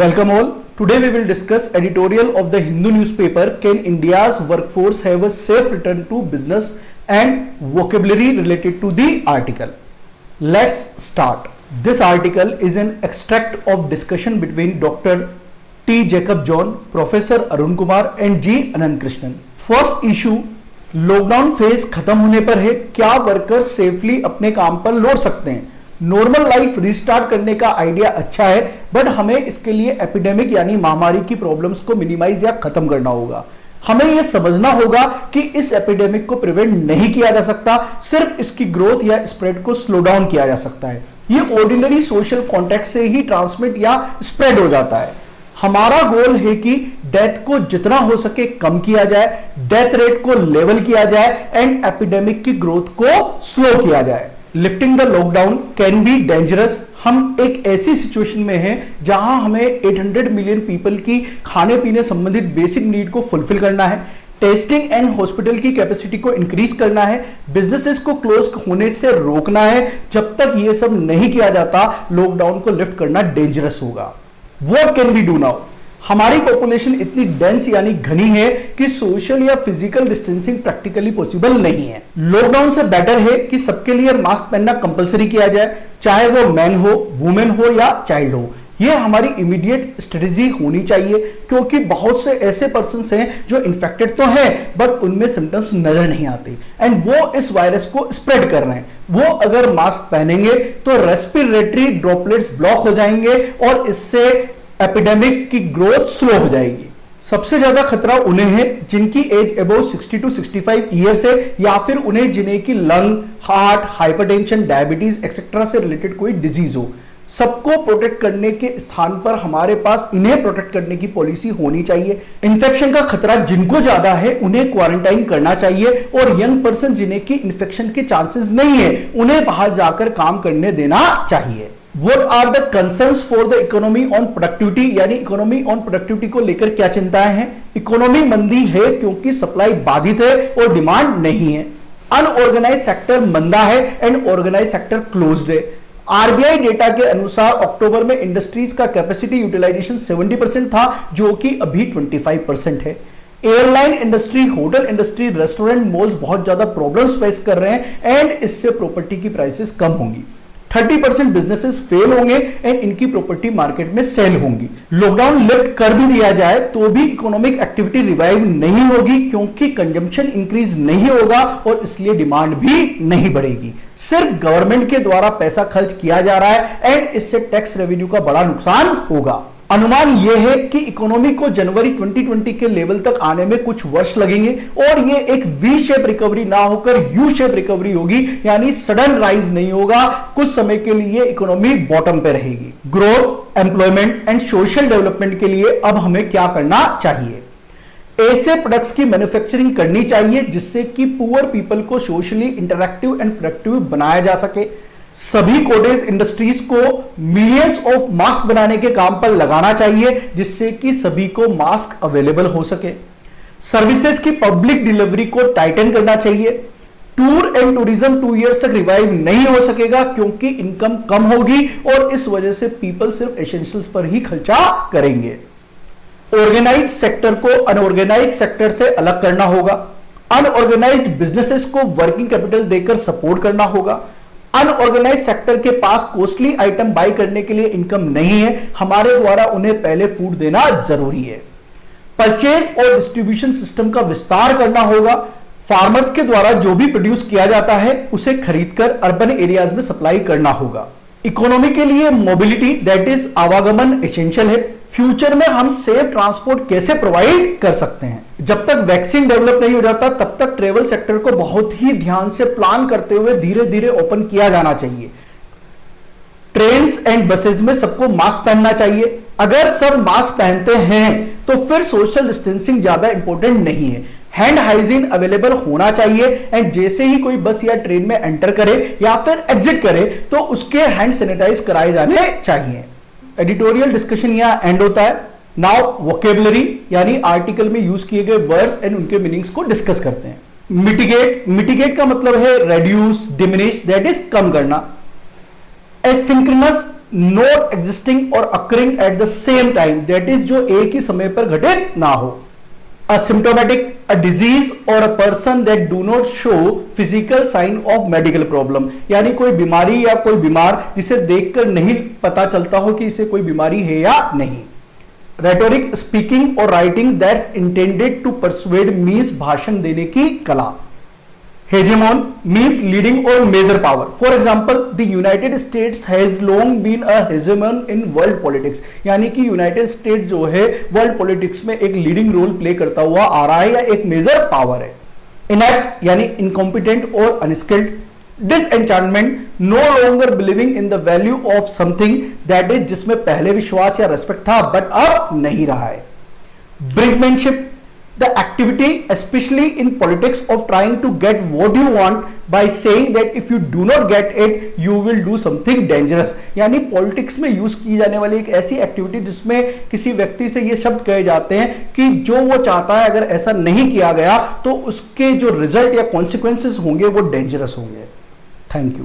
Welcome all. Today we will discuss editorial of the Hindu newspaper. Can India's workforce have a safe return to business and vocabulary related to the article. Let's start. This article is an extract of discussion between Dr. T. Jacob John, Professor Arun Kumar and G. Anand Krishnan. First issue, lockdown phase खत्म होने पर है, क्या workers safely अपने काम पर लौट सकते हैं। नॉर्मल लाइफ रिस्टार्ट करने का आइडिया अच्छा है, बट हमें इसके लिए एपिडेमिक यानी महामारी की प्रॉब्लम्स को मिनिमाइज या खत्म करना होगा। हमें यह समझना होगा कि इस एपिडेमिक को प्रिवेंट नहीं किया जा सकता, सिर्फ इसकी ग्रोथ या स्प्रेड को स्लो डाउन किया जा सकता है। यह ऑर्डिनरी सोशल कॉन्टेक्ट से ही ट्रांसमिट या स्प्रेड हो जाता है। हमारा गोल है कि डेथ को जितना हो सके कम किया जाए, डेथ रेट को लेवल किया जाए एंड एपिडेमिक की ग्रोथ को स्लो किया जाए। Lifting the lockdown can be dangerous. हम एक ऐसी सिचुएशन में हैं जहां हमें 800 मिलियन पीपल की खाने पीने संबंधित बेसिक नीड को फुलफिल करना है, टेस्टिंग एंड हॉस्पिटल की कैपेसिटी को इंक्रीज करना है, बिजनेसेस को क्लोज होने से रोकना है। जब तक यह सब नहीं किया जाता, लॉकडाउन को लिफ्ट करना डेंजरस होगा। What can we do now? हमारी पॉपुलेशन इतनी डेंस यानी घनी है कि सोशल या फिजिकल डिस्टेंसिंग प्रैक्टिकली पॉसिबल नहीं है। लॉकडाउन से बेटर है कि सबके लिए मास्क पहनना कंपलसरी किया जाए, चाहे वो मैन हो, वुमेन हो या चाइल्ड हो। यह हमारी इमीडिएट स्ट्रेटेजी होनी चाहिए, क्योंकि बहुत से ऐसे पर्सन्स हैं जो इन्फेक्टेड तो हैं बट उनमें सिम्टम्स नजर नहीं आते एंड वो इस वायरस को स्प्रेड कर रहे हैं। वो अगर मास्क पहनेंगे तो रेस्पिरेटरी ड्रॉपलेट्स ब्लॉक हो जाएंगे और इससे एपिडेमिक की ग्रोथ स्लो हो जाएगी। सबसे ज्यादा खतरा उन्हें है जिनकी एज अबव 60 टू 65 ईयर्स है, या फिर उन्हें जिन्हें की lung, heart, hypertension, diabetes etcetera से रिलेटेड कोई डिजीज हो। सबको प्रोटेक्ट करने के स्थान पर हमारे पास इन्हें प्रोटेक्ट करने की पॉलिसी होनी चाहिए। इन्फेक्शन का खतरा जिनको ज्यादा है उन्हें क्वारंटाइन करना चाहिए और यंग पर्सन जिन्हें की इन्फेक्शन के चांसेस नहीं है उन्हें बाहर जाकर काम करने देना चाहिए। What are the concerns for the economy on productivity? यानी इकोनॉमी ऑन प्रोडक्टिविटी को लेकर क्या चिंताएं हैं। इकोनॉमी मंदी है क्योंकि सप्लाई बाधित है और डिमांड नहीं है। अनऑर्गेनाइज सेक्टर मंदा है एंड ऑर्गेनाइज सेक्टर क्लोज्ड है। आरबीआई डेटा के अनुसार अक्टूबर में इंडस्ट्रीज का कैपेसिटी यूटिलाइजेशन 70% था, जो कि अभी 25% है। Airline industry, hotel industry, restaurant, malls बहुत ज्यादा प्रॉब्लम्स फेस कर रहे हैं एंड इससे प्रॉपर्टी की प्राइसेस कम होंगी। 30% बिजनेसेस फेल होंगे एंड इनकी प्रॉपर्टी मार्केट में सेल होंगी। लॉकडाउन लिफ्ट कर भी दिया जाए तो भी इकोनॉमिक एक्टिविटी रिवाइव नहीं होगी, क्योंकि कंजम्पशन इंक्रीज नहीं होगा और इसलिए डिमांड भी नहीं बढ़ेगी। सिर्फ गवर्नमेंट के द्वारा पैसा खर्च किया जा रहा है एंड इससे टैक्स रेवेन्यू का बड़ा नुकसान होगा। अनुमान यह है कि इकोनॉमी को जनवरी 2020 के लेवल तक आने में कुछ वर्ष लगेंगे और यह एक वी शेप रिकवरी ना होकर यू शेप रिकवरी होगी, यानी सडन राइज नहीं होगा। कुछ समय के लिए इकोनॉमी बॉटम पे रहेगी। Growth, employment and social development के लिए अब हमें क्या करना चाहिए? ऐसे प्रोडक्ट्स की मैन्युफैक्चरिंग करनी चाहिए जिससे कि पुअर पीपल को सोशली इंटरैक्टिव एंड प्रोडक्टिव बनाया जा सके। सभी कॉटेज इंडस्ट्रीज को मिलियंस ऑफ मास्क बनाने के काम पर लगाना चाहिए जिससे कि सभी को मास्क अवेलेबल हो सके। सर्विसेज की पब्लिक डिलीवरी को टाइटन करना चाहिए। टूर एंड टूरिज्म 2 इयर्स तक रिवाइव नहीं हो सकेगा क्योंकि इनकम कम होगी और इस वजह से पीपल सिर्फ एसेंशियल्स पर ही खर्चा करेंगे। ऑर्गेनाइज सेक्टर को अनऑर्गेनाइज सेक्टर से अलग करना होगा। अनऑर्गेनाइज्ड बिजनेसेस को वर्किंग कैपिटल देकर सपोर्ट करना होगा। अनऑर्गेनाइज सेक्टर के पास कॉस्टली आइटम बाय करने के लिए इनकम नहीं है, हमारे द्वारा उन्हें पहले फूड देना जरूरी है। परचेज और डिस्ट्रीब्यूशन सिस्टम का विस्तार करना होगा। फार्मर्स के द्वारा जो भी प्रोड्यूस किया जाता है उसे खरीदकर अर्बन एरियाज में सप्लाई करना होगा। इकोनॉमी के लिए मोबिलिटी दैट इज आवागमन एसेंशियल है। फ्यूचर में हम सेफ ट्रांसपोर्ट कैसे प्रोवाइड कर सकते हैं? जब तक वैक्सीन डेवलप नहीं हो जाता तब तक ट्रेवल सेक्टर को बहुत ही ध्यान से प्लान करते हुए धीरे धीरे ओपन किया जाना चाहिए। ट्रेन्स एंड बसेस में सबको मास्क पहनना चाहिए। अगर सब मास्क पहनते हैं तो फिर सोशल डिस्टेंसिंग ज्यादा इंपॉर्टेंट नहीं है। हैंड हाइजीन अवेलेबल होना चाहिए एंड जैसे ही कोई बस या ट्रेन में एंटर करे या फिर एग्जिट करे तो उसके हैंड सैनिटाइज कराए जाने चाहिए। एडिटोरियल डिस्कशन यहां एंड होता है। नाउ वोकेबुलरी यानी आर्टिकल में यूज किए गए वर्ड्स एंड उनके मीनिंग्स को डिस्कस करते हैं। मिटिगेट का मतलब है reduce, diminish, that is come करना। एसिंक्रोनस नॉट एग्जिस्टिंग और occurring at the same time, that is जो एक ही समय पर घटित ना हो। Asymptomatic, a disease or a person that do not show physical sign of medical problem, यानी कोई बीमारी या कोई बीमार जिसे देखकर नहीं पता चलता हो कि इसे कोई बीमारी है या नहीं। Rhetoric, speaking or writing that's intended to persuade means भाषण देने की कला। Hegemon means leading or major power. For example, the United States has long been a hegemon in world politics. यानी कि यूनाइटेड स्टेट जो है वर्ल्ड पॉलिटिक्स में एक लीडिंग रोल प्ले करता हुआ आ रहा है या एक मेजर पावर है। Inept यानी इनकॉम्पिटेंट और unskilled. Disenchantment, no longer believing in the value of something that is, जिसमें पहले विश्वास या रेस्पेक्ट था बट अब नहीं रहा है। Brinkmanship, the activity especially in politics of trying to get what you want by saying that if you do not get it you will do something dangerous, यानी पॉलिटिक्स में यूज की जाने वाली एक ऐसी एक्टिविटी जिसमें किसी व्यक्ति से ये शब्द कहे जाते हैं कि जो वो चाहता है अगर ऐसा नहीं किया गया तो उसके जो रिजल्ट या कॉन्सिक्वेंसेस होंगे वो डेंजरस होंगे। Thank you.